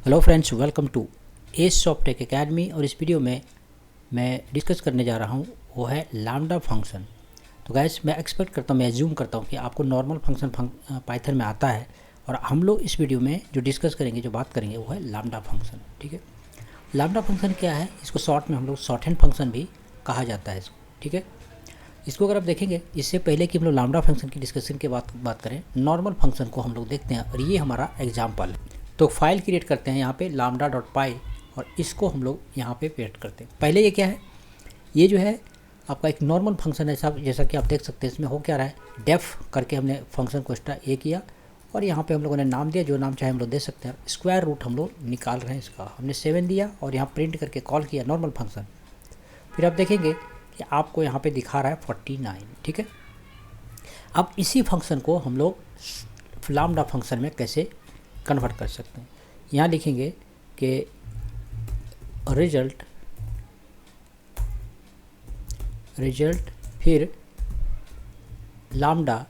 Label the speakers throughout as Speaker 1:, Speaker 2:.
Speaker 1: Hello friends, welcome to S Softtech Academy. और इस video में मैं डिस्कस करने जा रहा हूँ वो है लैम्डा फंक्शन। तो गाइस, मैं एक्सपेक्ट करता हूँ, मैं एज्यूम करता हूँ कि आपको नॉर्मल फंक्शन पाइथन में आता है। और हम लोग इस वीडियो में जो डिस्कस करेंगे, जो बात करेंगे, वो है लैम्डा फंक्शन। ठीक है, लैम्डा फंक्शन क्या है? इसको शॉर्ट में हम लोग शॉर्ट हैंड फंक्शन भी कहा जाता है इसको। ठीक है, इसको अगर आप देखेंगे, इससे पहले कि हम लोग लैम्डा फंक्शन की डिस्कशन के बात करें, नॉर्मल फंक्शन को हम लोग देखते हैं। और ये हमारा एग्जाम्पल है। तो फाइल क्रिएट करते हैं यहाँ पे lambda.py और इसको हम लोग यहाँ पे पेस्ट करते हैं। पहले ये क्या है? ये जो है आपका एक नॉर्मल फंक्शन है साहब, जैसा कि आप देख सकते हैं। इसमें हो क्या रहा है, डेफ करके हमने फंक्शन को ये किया और यहाँ पे हम लोगों ने नाम दिया, जो नाम चाहे हम लोग दे सकते हैं। स्क्वायर रूट हम लोग निकाल रहे हैं इसका, हमने 7 दिया और यहाँ प्रिंट करके कॉल किया नॉर्मल फंक्शन। फिर आप देखेंगे कि आपको यहाँ पे दिखा रहा है 49। ठीक है, अब इसी फंक्शन को हम लोग लैम्डा फंक्शन में कैसे कन्वर्ट कर सकते हैं। यहाँ लिखेंगे कि रिजल्ट फिर लैम्डा,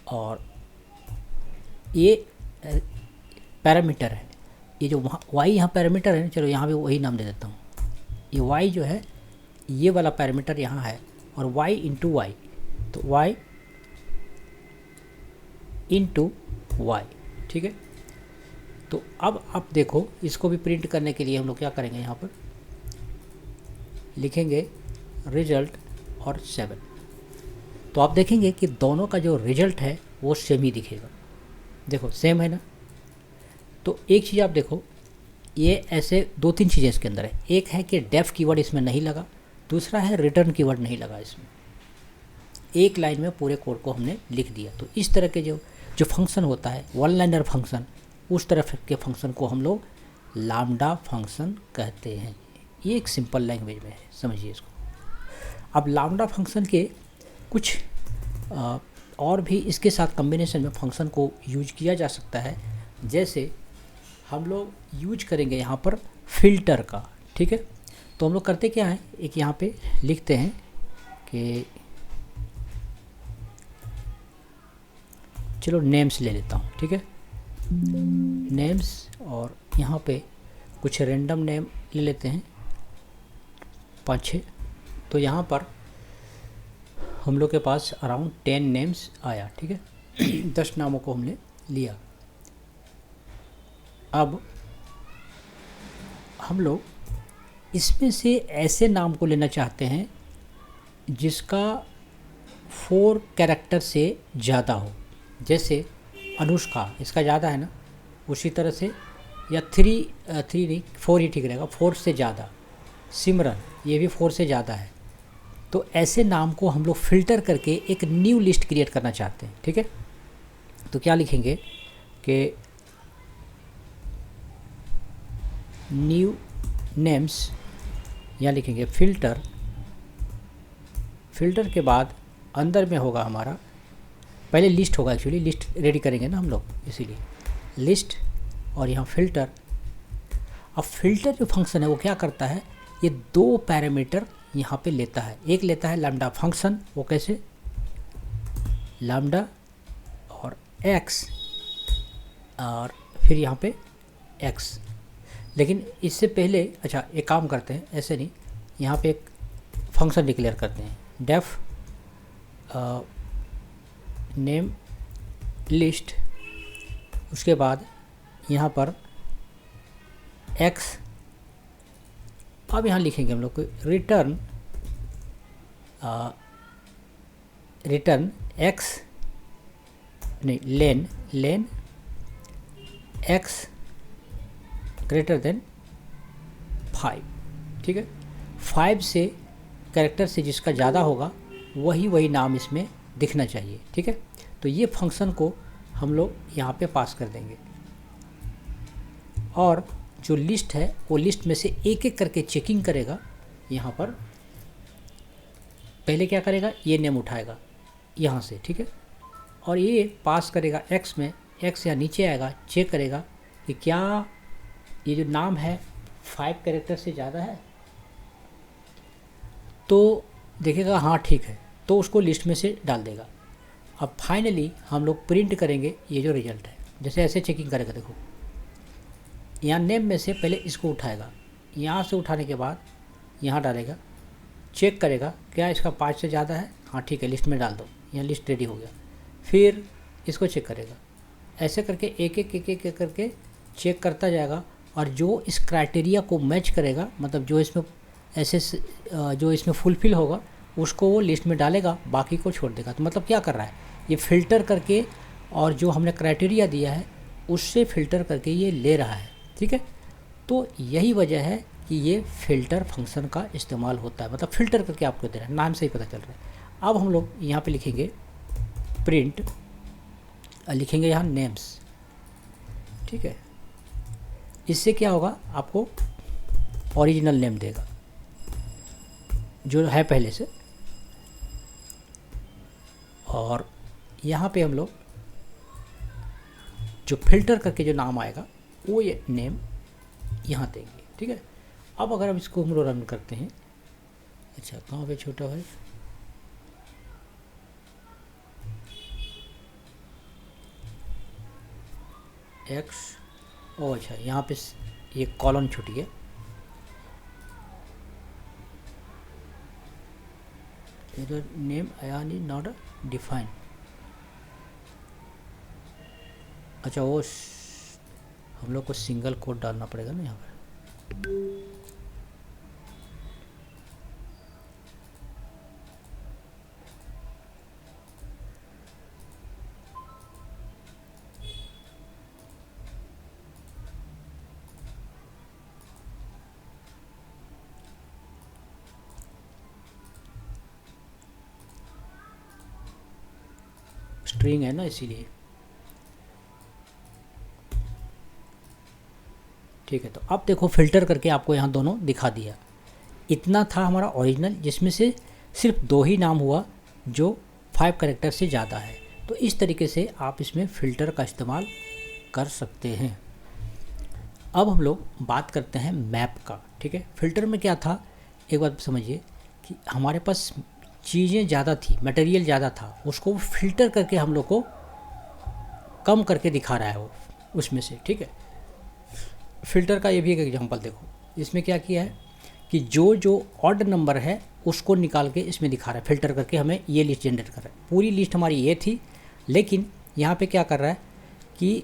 Speaker 1: और ये पैरामीटर है, ये जो वाई यहाँ पैरामीटर है, चलो यहाँ भी वही नाम दे देता हूँ। ये वाई जो है, ये वाला पैरामीटर यहाँ है, और वाई इंटू वाई, तो वाई इंटू वाई। ठीक है, तो अब आप देखो, इसको भी प्रिंट करने के लिए हम लोग क्या करेंगे, यहाँ पर लिखेंगे रिजल्ट और 7। तो आप देखेंगे कि दोनों का जो रिजल्ट है वो सेम ही दिखेगा। देखो सेम है ना। तो एक चीज़ आप देखो, ये ऐसे 2-3 चीज़ें इसके अंदर है। एक है कि डेफ कीवर्ड इसमें नहीं लगा, दूसरा है रिटर्न कीवर्ड नहीं लगा इसमें। एक लाइन में पूरे कोड को हमने लिख दिया। तो इस तरह के जो फंक्शन होता है, वन लाइनर फंक्शन, उस तरह के फंक्शन को हम लोग लैम्डा फंक्शन कहते हैं। ये एक सिंपल लैंग्वेज में है, समझिए इसको। अब लैम्डा फंक्शन के कुछ और भी इसके साथ कॉम्बिनेशन में फंक्शन को यूज किया जा सकता है। जैसे हम लोग यूज करेंगे यहाँ पर फिल्टर का। ठीक है, तो हम लोग करते क्या है, एक यहाँ पे लिखते हैं कि चलो नेम्स ले लेता हूँ। ठीक है, नेम्स, और यहाँ पे कुछ रैंडम नेम ले लेते हैं 5-6। तो यहाँ पर हम लोग के पास अराउंड 10 नेम्स आया। ठीक है, 10 नामों को हमने लिया। अब हम लोग इसमें से ऐसे नाम को लेना चाहते हैं जिसका 4 कैरेक्टर से ज़्यादा हो। जैसे अनुष्का, इसका ज़्यादा है ना, उसी तरह से, या 3 नहीं, 4 ही ठीक रहेगा, 4 से ज़्यादा। सिमरन, ये भी 4 से ज़्यादा है। तो ऐसे नाम को हम लोग फ़िल्टर करके एक न्यू लिस्ट क्रिएट करना चाहते हैं। ठीक है, तो क्या लिखेंगे कि न्यू नेम्स, यहाँ लिखेंगे फ़िल्टर के बाद अंदर में होगा हमारा, पहले लिस्ट होगा, एक्चुअली लिस्ट रेडी करेंगे ना हम लोग, इसीलिए लिस्ट और यहाँ फ़िल्टर। अब फ़िल्टर जो फंक्शन है वो क्या करता है, ये 2 पैरामीटर यहाँ पे लेता है। एक लेता है लैम्डा फंक्शन, वो कैसे, लैम्डा और x, और फिर यहाँ पे x। लेकिन इससे पहले, अच्छा एक काम करते हैं, ऐसे नहीं, यहाँ पे एक फंक्शन डिक्लेयर करते हैं, डेफ नेम लिस्ट। उसके बाद यहाँ पर x, अब यहाँ लिखेंगे हम लोग को रिटर्न x, नहीं, लेन x ग्रेटर देन 5। ठीक है, 5 से कैरेक्टर से जिसका ज़्यादा होगा वही नाम इसमें दिखना चाहिए। ठीक है, तो ये फंक्शन को हम लोग यहाँ पे पास कर देंगे, और जो लिस्ट है वो लिस्ट में से एक एक करके चेकिंग करेगा। यहाँ पर पहले क्या करेगा, ये नेम उठाएगा यहाँ से। ठीक है, और ये पास करेगा x में, x यहाँ नीचे आएगा, चेक करेगा कि क्या ये जो नाम है 5 कैरेक्टर से ज़्यादा है। तो देखेगा हाँ ठीक है, तो उसको लिस्ट में से डाल देगा। अब फाइनली हम लोग प्रिंट करेंगे ये जो रिज़ल्ट है, जैसे ऐसे चेकिंग करेगा, देखो यहाँ नेम में से पहले इसको उठाएगा, यहाँ से उठाने के बाद यहाँ डालेगा, चेक करेगा क्या इसका 5 से ज़्यादा है, हाँ ठीक है लिस्ट में डाल दो, यहाँ लिस्ट रेडी हो गया। फिर इसको चेक करेगा, ऐसे करके एक एक करके चेक करता जाएगा, और जो इस क्राइटेरिया को मैच करेगा, मतलब जो इसमें जो इसमें फुलफ़िल होगा उसको वो लिस्ट में डालेगा, बाकी को छोड़ देगा। तो मतलब क्या कर रहा है, ये फ़िल्टर करके और जो हमने क्राइटेरिया दिया है उससे फ़िल्टर करके ये ले रहा है, ठीक है। तो यही वजह है कि ये फ़िल्टर फंक्शन का इस्तेमाल होता है, मतलब फ़िल्टर करके आपको दे रहा है, नाम से ही पता चल रहा है। अब हम लोग यहाँ पे लिखेंगे प्रिंट, लिखेंगे यहाँ नेम्स, ठीक है। इससे क्या होगा, आपको ओरिजिनल नेम देगा जो है पहले से, और यहाँ पे हम लोग जो फ़िल्टर करके जो नाम आएगा वो ये नेम यहाँ देंगे, ठीक है। अब अगर हम इसको हम लोग रन करते हैं, अच्छा कहाँ पे छोटा भाई, एक्स, ओ अच्छा यहाँ पे ये कॉलम छूट गया, इधर नेम आया नहीं, नॉट डिफाइन, अच्छा वो हम लोग को सिंगल कोड डालना पड़ेगा ना यहाँ पर। स्ट्रिंग है ना इसीलिए, ठीक है। तो अब देखो फ़िल्टर करके आपको यहाँ दोनों दिखा दिया। इतना था हमारा ओरिजिनल, जिसमें से सिर्फ 2 ही नाम हुआ जो 5 कैरेक्टर से ज़्यादा है। तो इस तरीके से आप इसमें फ़िल्टर का इस्तेमाल कर सकते हैं। अब हम लोग बात करते हैं मैप का, ठीक है। फ़िल्टर में क्या था, एक बात समझिए कि हमारे पास चीज़ें ज़्यादा थी, मटेरियल ज़्यादा था, उसको फ़िल्टर करके हम लोग को कम करके दिखा रहा है वो उसमें से, ठीक है। फ़िल्टर का ये भी एक एग्जांपल देखो, इसमें क्या किया है कि जो ऑड नंबर है उसको निकाल के इसमें दिखा रहा है, फ़िल्टर करके हमें ये लिस्ट जनरेट कर रहा है। पूरी लिस्ट हमारी ये थी, लेकिन यहाँ पे क्या कर रहा है कि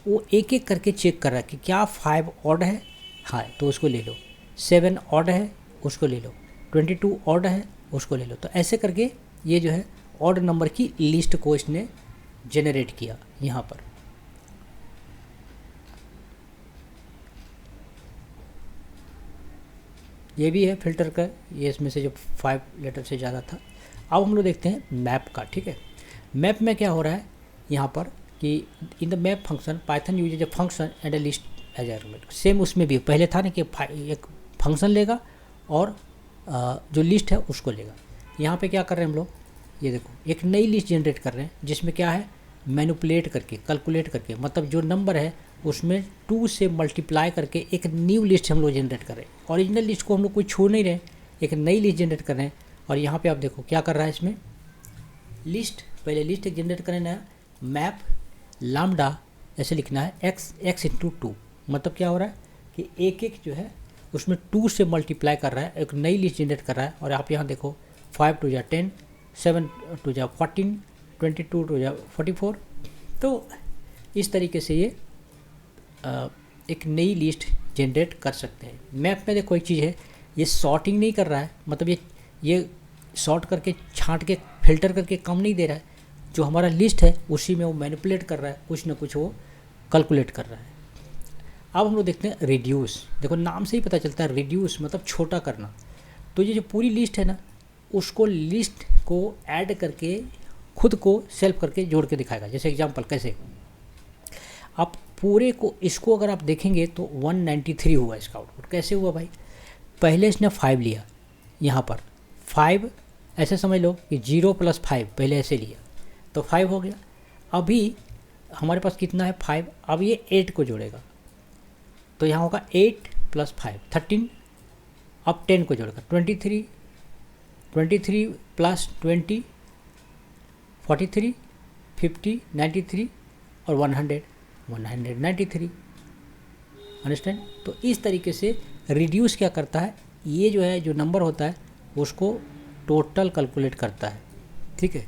Speaker 1: वो एक एक करके चेक कर रहा है कि क्या 5 ऑड है, हाँ तो उसको ले लो, 7 ऑड है उसको ले लो, 22 ऑड है उसको ले लो। तो ऐसे करके ये जो है ऑड नंबर की लिस्ट को इसने जनरेट किया यहाँ पर। ये भी है फ़िल्टर का, ये इसमें से जो 5 लेटर से ज़्यादा था। अब हम लोग देखते हैं मैप का, ठीक है। मैप में क्या हो रहा है यहाँ पर कि in the map function Python uses a function and a list as argument. Same उसमें भी पहले था ना कि एक फंक्शन लेगा और जो लिस्ट है उसको लेगा। यहाँ पे क्या कर रहे हैं हम लोग, ये देखो एक नई लिस्ट जनरेट कर रहे हैं जिसमें क्या है, मैनिपुलेट करके, कैलकुलेट करके, मतलब जो नंबर है उसमें 2 से मल्टीप्लाई करके एक न्यू लिस्ट हम लोग जनरेट कर रहे हैं। ओरिजिनल लिस्ट को हम लोग कोई छोड़ नहीं रहे, एक नई लिस्ट जनरेट कर रहे हैं। और यहाँ पे आप देखो क्या कर रहा है इसमें, लिस्ट, पहले लिस्ट एक जनरेट करना है, मैप लैम्डा ऐसे लिखना है x इंटू 2, मतलब क्या हो रहा है कि एक एक जो है उसमें 2 से मल्टीप्लाई कर रहा है, एक नई लिस्ट जनरेट कर रहा है। और आप यहाँ देखो 5 2 10, 7 2 14, 22 2 44। तो इस तरीके से ये एक नई लिस्ट जनरेट कर सकते हैं। मैप में देखो एक चीज़ है, ये सॉर्टिंग नहीं कर रहा है, मतलब ये सॉर्ट करके छांट के फिल्टर करके कम नहीं दे रहा है, जो हमारा लिस्ट है उसी में वो मैनिपुलेट कर रहा है, कुछ ना कुछ वो कैलकुलेट कर रहा है। अब हम लोग देखते हैं रिड्यूस। देखो नाम से ही पता चलता है, रिड्यूस मतलब छोटा करना। तो ये जो पूरी लिस्ट है ना, उसको लिस्ट को ऐड करके खुद को सेल्फ करके जोड़ के दिखाएगा। जैसे एग्जांपल कैसे, आप पूरे को इसको अगर आप देखेंगे तो 193 हुआ इसका आउटपुट। कैसे हुआ भाई, पहले इसने 5 लिया, यहाँ पर 5 ऐसे समझ लो कि 0 + 5 पहले ऐसे लिया तो 5 हो गया। अभी हमारे पास कितना है 5, अब ये 8 को जोड़ेगा तो यहाँ होगा 8 + 5 13, अब 10 को जोड़ेगा 23 + 20 43 50 93 और 100 193। अंडरस्टैंड। तो इस तरीके से रिड्यूस क्या करता है, ये जो है जो नंबर होता है उसको टोटल कैलकुलेट करता है, ठीक है।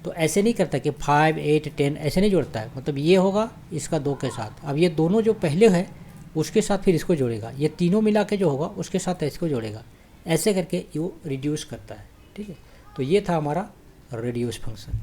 Speaker 1: तो ऐसे नहीं करता कि 5, 8, 10 ऐसे नहीं जोड़ता है, मतलब ये होगा इसका 2 के साथ, अब ये दोनों जो पहले है उसके साथ फिर इसको जोड़ेगा, ये तीनों मिला के जो होगा उसके साथ इसको जोड़ेगा, ऐसे करके वो रिड्यूस करता है, ठीक है। तो ये था हमारा रिड्यूस फंक्शन।